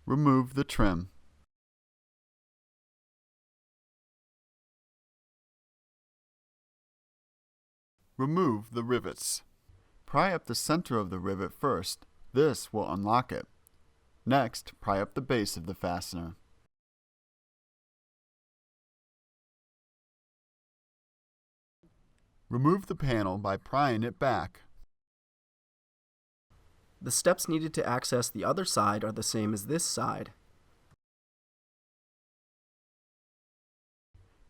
Remove the trim. Remove the rivets. Pry up the center of the rivet first. This will unlock it. Next, pry up the base of the fastener. Remove the panel by prying it back. The steps needed to access the other side are the same as this side.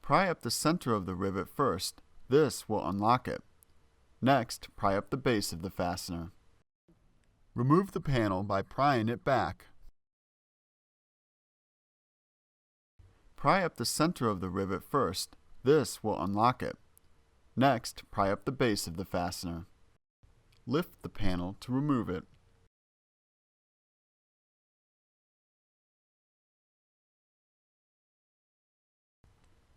Pry up the center of the rivet first. This will unlock it. Next, pry up the base of the fastener. Remove the panel by prying it back. Pry up the center of the rivet first. This will unlock it. Next, pry up the base of the fastener. Lift the panel to remove it.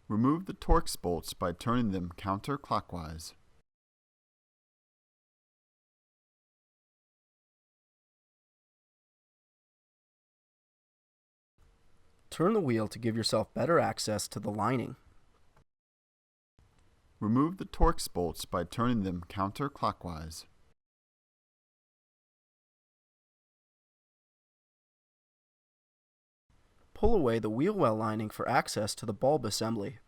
Remove the Torx bolts by turning them counterclockwise. Turn the wheel to give yourself better access to the lining. Remove the Torx bolts by turning them counterclockwise. Pull away the wheel well lining for access to the bulb assembly.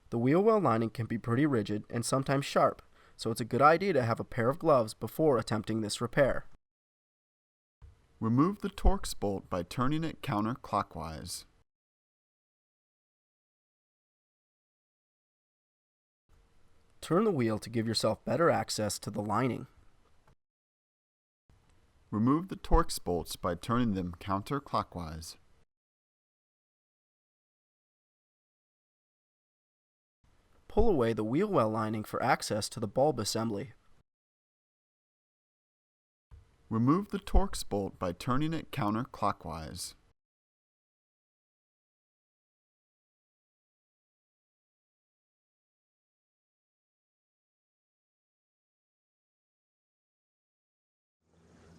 The wheel well lining can be pretty rigid and sometimes sharp, so it's a good idea to have a pair of gloves before attempting this repair. Remove the Torx bolt by turning it counterclockwise. Turn the wheel to give yourself better access to the lining. Remove the Torx bolts by turning them counterclockwise. Pull away the wheel well lining for access to the bulb assembly. Remove the Torx bolt by turning it counterclockwise.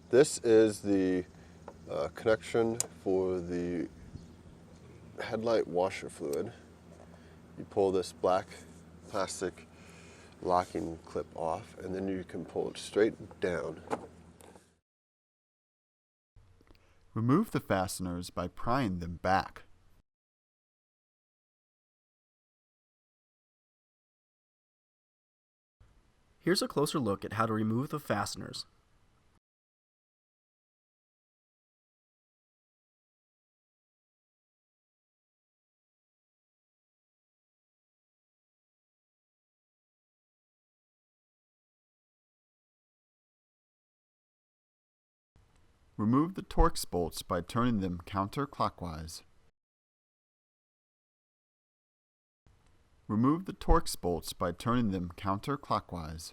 This is the connection for the headlight washer fluid. You pull this black plastic locking clip off, and then you can pull it straight down. Remove the fasteners by prying them back. Here's a closer look at how to remove the fasteners. Remove the Torx bolts by turning them counterclockwise. Remove the Torx bolts by turning them counterclockwise.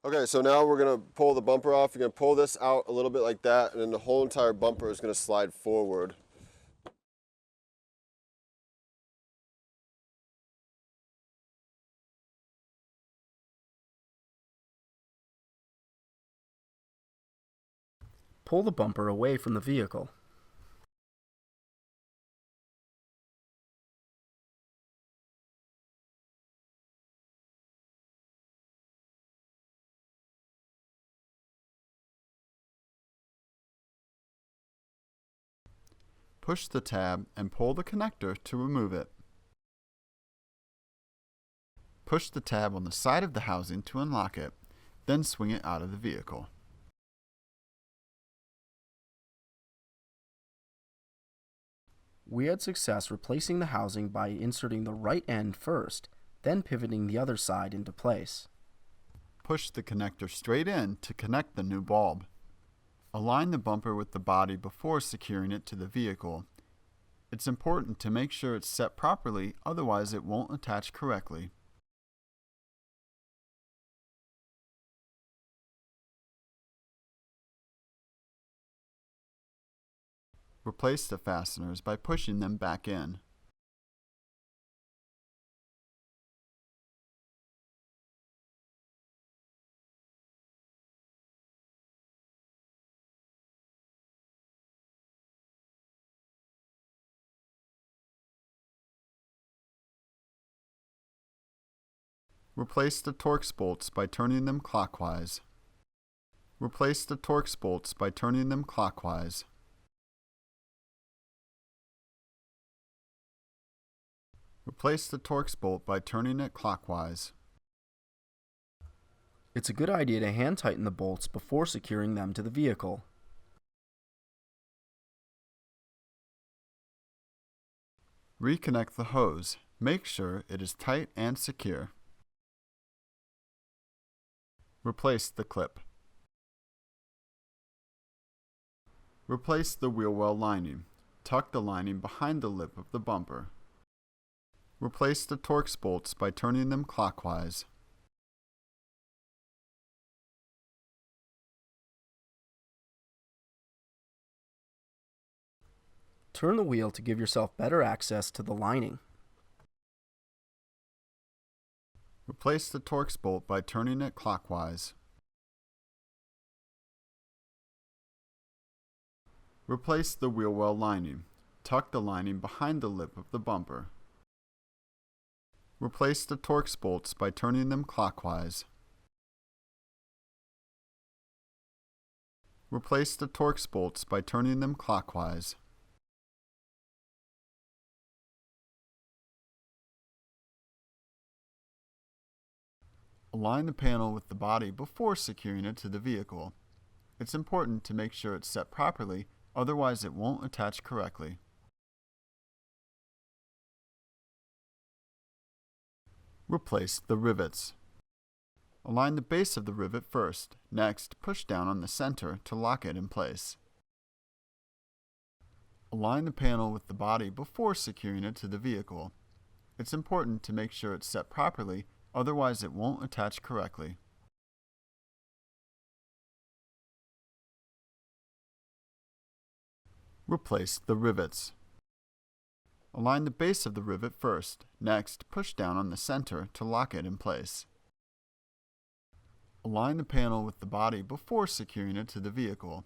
Okay, so now we're going to pull the bumper off. You're going to pull this out a little bit like that, and then the whole entire bumper is going to slide forward. Pull the bumper away from the vehicle. Push the tab and pull the connector to remove it. Push the tab on the side of the housing to unlock it, then swing it out of the vehicle. We had success replacing the housing by inserting the right end first, then pivoting the other side into place. Push the connector straight in to connect the new bulb. Align the bumper with the body before securing it to the vehicle. It's important to make sure it's set properly, otherwise it won't attach correctly. Replace the fasteners by pushing them back in. Replace the Torx bolts by turning them clockwise. Replace the Torx bolts by turning them clockwise. Replace the Torx bolt by turning it clockwise. It's a good idea to hand tighten the bolts before securing them to the vehicle. Reconnect the hose. Make sure it is tight and secure. Replace the clip. Replace the wheel well lining. Tuck the lining behind the lip of the bumper. Replace the Torx bolts by turning them clockwise. Turn the wheel to give yourself better access to the lining. Replace the Torx bolt by turning it clockwise. Replace the wheel well lining. Tuck the lining behind the lip of the bumper. Replace the Torx bolts by turning them clockwise. Replace the Torx bolts by turning them clockwise. Align the panel with the body before securing it to the vehicle. It's important to make sure it's set properly, otherwise it won't attach correctly. Replace the rivets. Align the base of the rivet first. Next, push down on the center to lock it in place. Align the panel with the body before securing it to the vehicle. It's important to make sure it's set properly, otherwise it won't attach correctly. Replace the rivets. Align the base of the rivet first. Next, push down on the center to lock it in place. Align the panel with the body before securing it to the vehicle.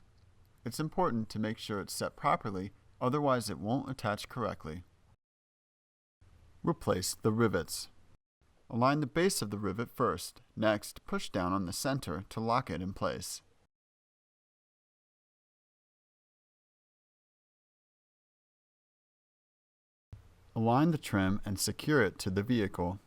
It's important to make sure it's set properly, otherwise it won't attach correctly. Replace the rivets. Align the base of the rivet first. Next, push down on the center to lock it in place. Align the trim and secure it to the vehicle.